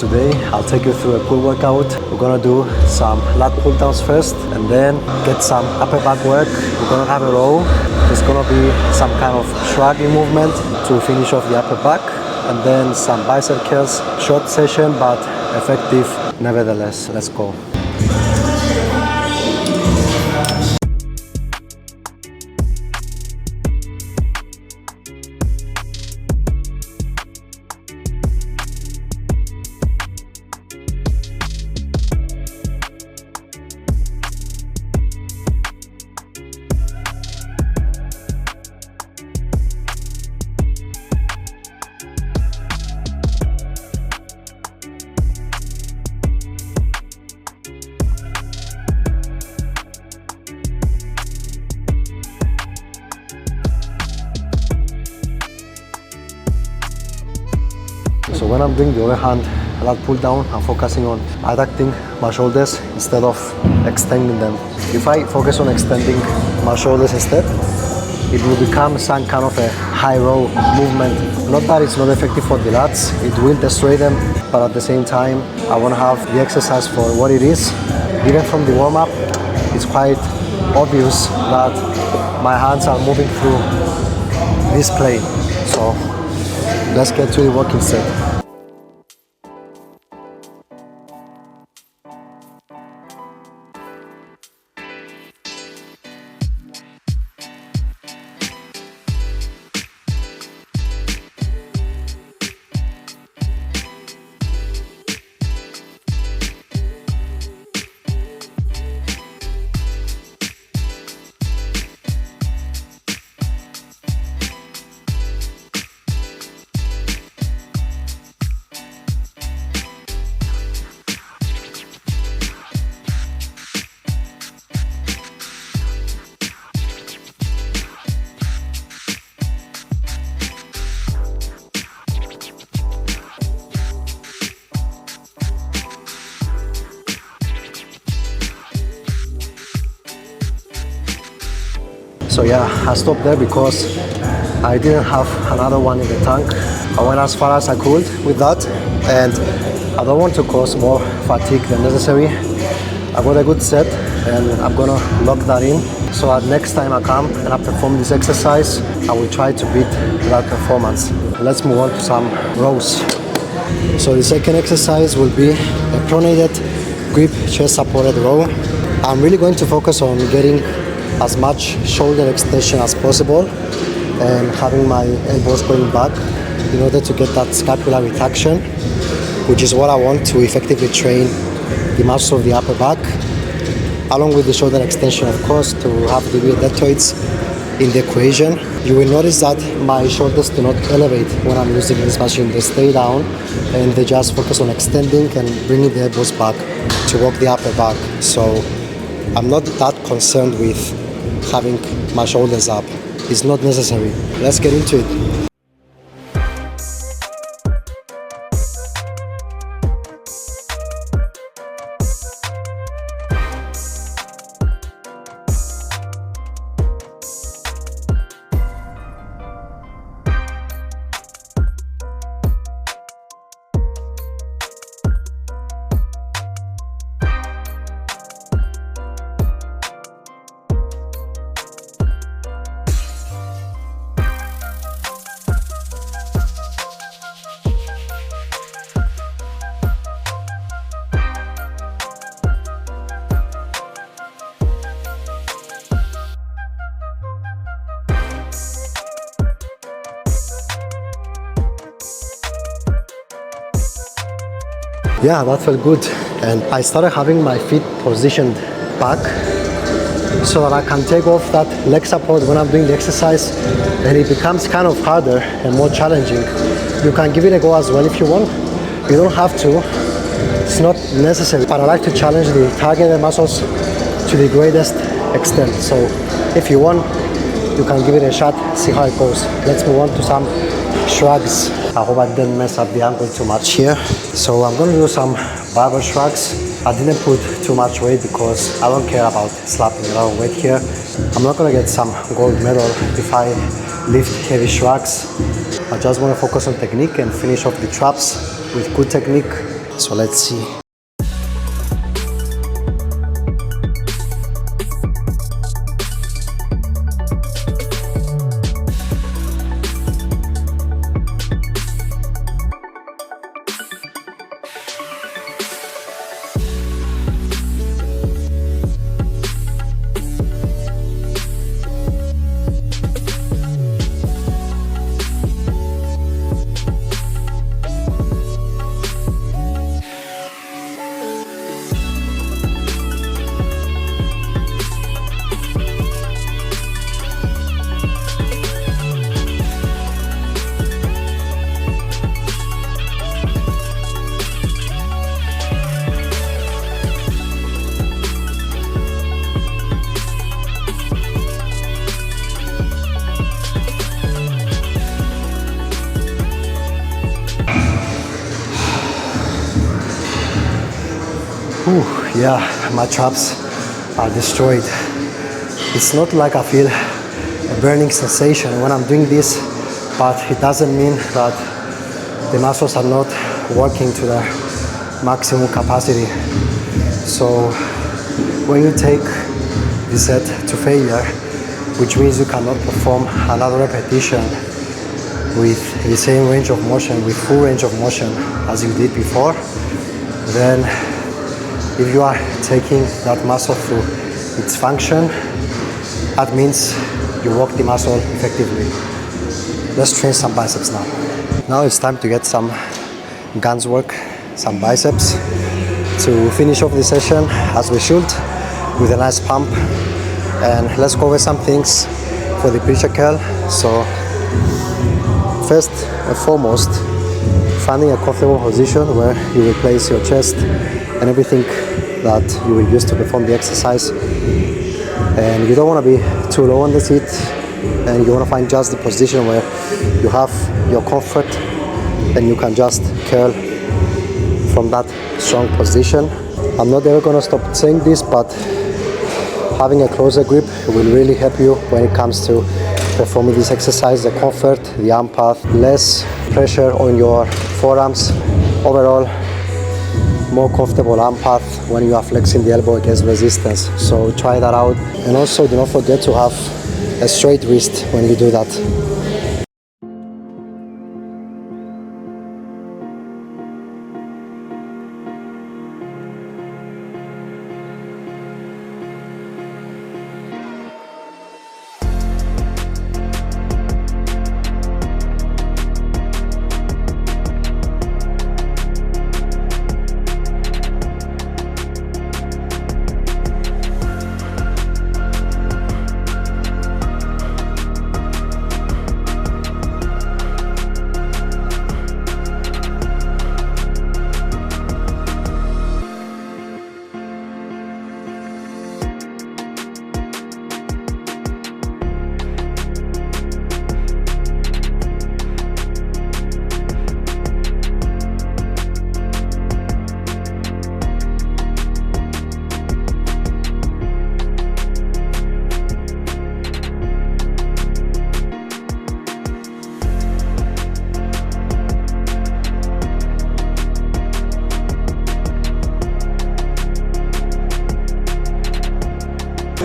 today I'll take you through a pull workout. We're gonna do some lat pull downs first and then get some upper back work. We're gonna have a row. There's gonna be some kind of shrugging movement to finish off the upper back, and then some bicep curls. Short session but effective nevertheless. Let's go. So when I'm doing the overhand lat pull down, I'm focusing on adducting my shoulders instead of extending them. If I focus on extending my shoulders instead, it will become some kind of a high row movement. Not that it's not effective for the lats, it will destroy them, but at the same time, I want to have the exercise for what it is. Even from the warm-up, it's quite obvious that my hands are moving through this plane. So let's get to the work instead. So yeah, I stopped there because I didn't have another one in the tank. I went as far as I could with that, and I don't want to cause more fatigue than necessary. I got a good set and I'm gonna lock that in, so that next time I come and I perform this exercise, I will try to beat that performance. Let's move on to some rows. So the second exercise will be a pronated grip chest supported row. I'm really going to focus on getting as much shoulder extension as possible and having my elbows going back in order to get that scapular retraction, which is what I want to effectively train the muscles of the upper back, along with the shoulder extension, of course, to have the rear deltoids in the equation. You will notice that my shoulders do not elevate when I'm using this machine. They stay down and they just focus on extending and bringing the elbows back to work the upper back. So I'm not that concerned with having my shoulders up. It's not necessary. Let's get into it. Yeah, that felt good, and I started having my feet positioned back so that I can take off that leg support when I'm doing the exercise, and it becomes kind of harder and more challenging. You can give it a go as well if you want. You don't have to, it's not necessary, but I like to challenge the targeted muscles to the greatest extent. So if you want, you can give it a shot, see how it goes. Let's move on to some shrugs. I hope I didn't mess up the ankle too much here. So I'm gonna do some barbell shrugs. I didn't put too much weight because I don't care about slapping a lot of weight here. I'm not gonna get some gold medal if I lift heavy shrugs. I just wanna focus on technique and finish off the traps with good technique So let's see. Ooh, yeah, my traps are destroyed. It's not like I feel a burning sensation when I'm doing this, but it doesn't mean that the muscles are not working to their maximum capacity. So when you take the set to failure, which means you cannot perform another repetition with the same range of motion, with full range of motion as you did before, then if you are taking that muscle through its function, that means you work the muscle effectively. Let's train some biceps now. Now it's time to get some guns work, some biceps, to finish off the session as we should, with a nice pump. And let's go over some things for the preacher curl. So first and foremost, finding a comfortable position where you will place your chest and everything that you will use to perform the exercise. And you don't want to be too low on the seat, and you want to find just the position where you have your comfort and you can just curl from that strong position. I'm not ever going to stop saying this, but having a closer grip will really help you when it comes to performing this exercise. The comfort, the arm path, less pressure on your forearms, overall more comfortable arm path when you are flexing the elbow against resistance. So try that out, and also do not forget to have a straight wrist when you do that.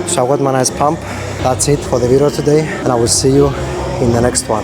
So I got my nice pump. That's it for the video today, and I will see you in the next one.